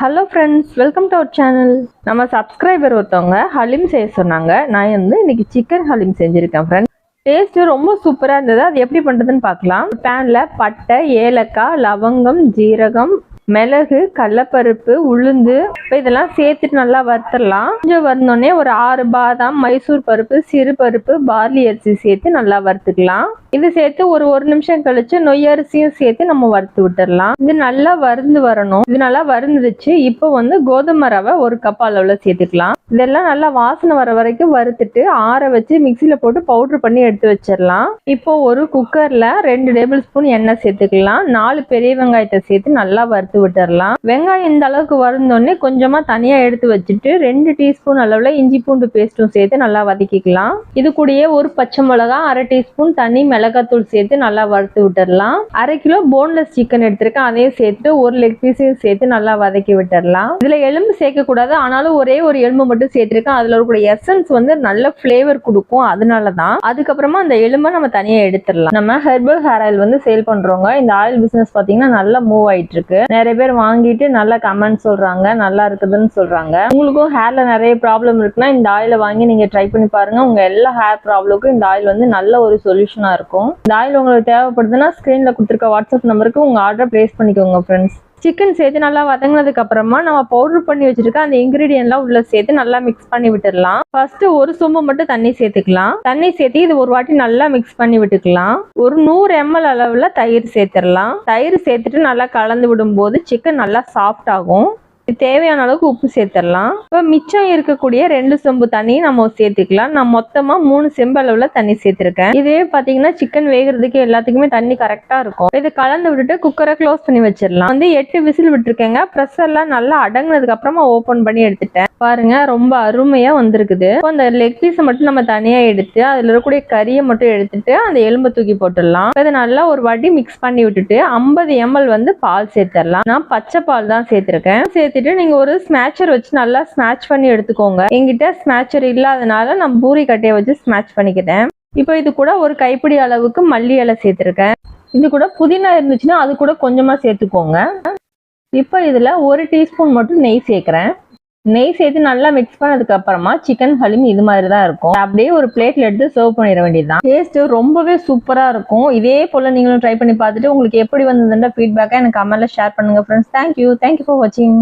Hello friends, welcome to our channel. நம்ம subscriber ஒருத்தவங்க ஹலீம் செய்ய சொன்னாங்க. நான் இன்னைக்கு சிக்கன் ஹலீம் செஞ்சுருக்கேன் ஃப்ரெண்ட்ஸ். டேஸ்ட்டு ரொம்ப சூப்பராக இருந்தது. அது எப்படி பண்ணுறதுன்னு பார்க்கலாம். பேனில் பட்டை, ஏலக்காய், லவங்கம், ஜீரகம், மிளகு, கடலப்பருப்பு, உளுந்து இதெல்லாம் சேர்த்துட்டு நல்லா வறுத்துடலாம். கொஞ்சம் வறுந்தோடனே ஒரு 6 பாதாம், மைசூர் பருப்பு, சிறு பருப்பு, பார்லி அரிசி சேர்த்து நல்லா வறுத்துக்கலாம். இது சேர்த்து ஒரு நிமிஷம் கழிச்சு நொய் அரிசியும் சேர்த்து நம்ம வறுத்து விட்டுடலாம். இது நல்லா வறுந்து வரணும். இது நல்லா வறுந்துருச்சு. இப்போ கோதுமை ரவை 1 கப் அளவுல சேர்த்துக்கலாம். இதெல்லாம் நல்லா வாசனை வர வரைக்கும் வறுத்துட்டு ஆற வச்சு மிக்சியில போட்டு பவுடர் பண்ணி எடுத்து வச்சிடலாம். இப்போ ஒரு குக்கர்ல 2 டேபிள் ஸ்பூன் எண்ணெய் சேர்த்துக்கலாம். 4 பெரிய வெங்காயத்தை சேர்த்து நல்லா வறுத்து விட்டுறலாம். வெங்காயம் இந்த அளவுக்கு வறுந்தோடனே கொஞ்சமா தனியா எடுத்து வச்சுட்டு 2 டீஸ்பூன் அளவுல இஞ்சி பூண்டு பேஸ்ட்டும் சேர்த்து நல்லா வதக்கிக்கலாம். இது கூடயே ஒரு பச்சை மிளகாய், 1/2 டீஸ்பூன் தனி மிளகாத்தூள் சேர்த்து நல்லா வறுத்து விட்டுறலாம். 1/2 கிலோ போன்லெஸ் சிக்கன் எடுத்திருக்கேன். அதையும் சேர்த்து ஒரு லெக் பீஸையும் சேர்த்து நல்லா வதக்கி விட்டுறலாம். இதுல எலும்பு சேர்க்க கூடாது, ஆனாலும் ஒரே ஒரு எலும்பு மட்டும் சேர்த்திருக்கேன். அதுல இருக்கக்கூடிய எசன்ஸ் நல்ல பிளேவர் கொடுக்கும். அதனாலதான். அதுக்கப்புறமா அந்த எலும்பை நம்ம தனியா எடுத்துடலாம். நம்ம ஹெர்பல் ஹேர் ஆயில் சேல் பண்றோங்க. இந்த ஆயில் பிசினஸ் பாத்தீங்கன்னா நல்லா மூவ் ஆயிட்டு இருக்கு. நிறைய பேர் வாங்கிட்டு நல்ல கமெண்ட் சொல்றாங்க, நல்லா இருக்குதுன்னு சொல்றாங்க. உங்களுக்கும் ஹேர்ல நிறைய ப்ராப்ளம் இருக்குன்னா இந்த ஆயில வாங்கி நீங்க ட்ரை பண்ணி பாருங்க. உங்க எல்லா ஹேர் ப்ராப்ளமுக்கும் இந்த ஆயில் நல்ல ஒரு சொல்யூஷனா இருக்கும். இந்த ஆயில் உங்களுக்கு தேவைப்படுதுன்னா ஸ்கிரீன்ல கொடுத்துருக்க வாட்ஸ்அப் நம்பருக்கு உங்க ஆர்டர் பிளேஸ் பண்ணிக்கோங்க ஃப்ரெண்ட்ஸ். சிக்கன் சேர்த்து நல்லா வதங்கினதுக்கு அப்புறமா நம்ம பவுடர் பண்ணி வச்சிருக்க அந்த இன்கிரீடியன்ட்லாம் உள்ள சேர்த்து நல்லா மிக்ஸ் பண்ணி விட்டுடலாம். ஃபர்ஸ்ட் ஒரு சொம்பு மட்டும் தண்ணி சேர்த்துக்கலாம். தண்ணி சேர்த்து இது ஒரு வாட்டி நல்லா மிக்ஸ் பண்ணி விட்டுக்கலாம். ஒரு 100 ml அளவுல தயிர் சேர்த்துடலாம். தயிர் சேர்த்துட்டு நல்லா கலந்து விடும் போது சிக்கன் நல்லா சாஃப்ட் ஆகும். தேவையான அளவுக்கு உப்பு சேர்த்துடலாம். இப்போ மிச்சம் இருக்கக்கூடிய 2 சொம்பு தண்ணி நம்ம சேர்த்துக்கலாம். நான் மொத்தமா 3 செம்பு அளவுல தண்ணி சேர்த்திருக்கேன். இதுவே பாத்தீங்கன்னா சிக்கன் வேகிறதுக்கு எல்லாத்துக்குமே தண்ணி கரெக்டா இருக்கும். இதை கலந்து விட்டுட்டு குக்கரை க்ளோஸ் பண்ணி வச்சிடலாம். 8 விசில் விட்டுருக்கேங்க. ப்ரெஷர்லாம் நல்லா அடங்கினதுக்கு அப்புறமா ஓபன் பண்ணி எடுத்துட்டேன். பாருங்க, ரொம்ப அருமையா வந்திருக்குது. இப்போ அந்த லெக் பீஸை மட்டும் நம்ம தனியா எடுத்து அதுல இருக்கக்கூடிய கறியை மட்டும் எடுத்துட்டு அந்த எலும்பை தூக்கி போட்டுடலாம். இதை நல்லா ஒரு வாட்டி மிக்ஸ் பண்ணி விட்டுட்டு 50 ml பால் சேர்த்துடலாம். நான் பச்சை பால் தான் சேர்த்திருக்கேன். நீங்க ஒரு ஸ்மேச்சர் வச்சு நல்லா ஸ்மேட்ச் பண்ணி எடுத்துக்கோங்க. என்கிட்ட ஸ்மேச்சர் இல்லாதனால நான் பூரி கட்டையை வச்சு ஸ்மேட்ச் பண்ணிக்கிட்டேன். இப்போ இது கூட ஒரு கைப்பிடி அளவுக்கு மல்லி இலை சேர்த்திருக்கேன். இது கூட புதினா இருந்துச்சுன்னா அது கூட கொஞ்சமா சேர்த்துக்கோங்க. இப்போ இதுல 1 டீஸ்பூன் மட்டும் நெய் சேர்க்கிறேன். நெய் சேர்த்து நல்லா மிக்ஸ் பண்ணதுக்கு அப்புறமா சிக்கன் ஹலீம் இது மாதிரி தான் இருக்கும். அப்படியே ஒரு பிளேட்ல எடுத்து சர்வ் பண்ணிட வேண்டியதுதான். டேஸ்ட் ரொம்பவே சூப்பரா இருக்கும். இதே போல நீங்களும் ட்ரை பண்ணி பார்த்துட்டு உங்களுக்கு எப்படி வந்ததுன்ற ஃபீட்பேக்கை எனக்கு கமெண்ட்ல ஷேர் பண்ணுங்க ஃப்ரெண்ட்ஸ். தேங்க்யூ ஃபார் வாட்சிங்.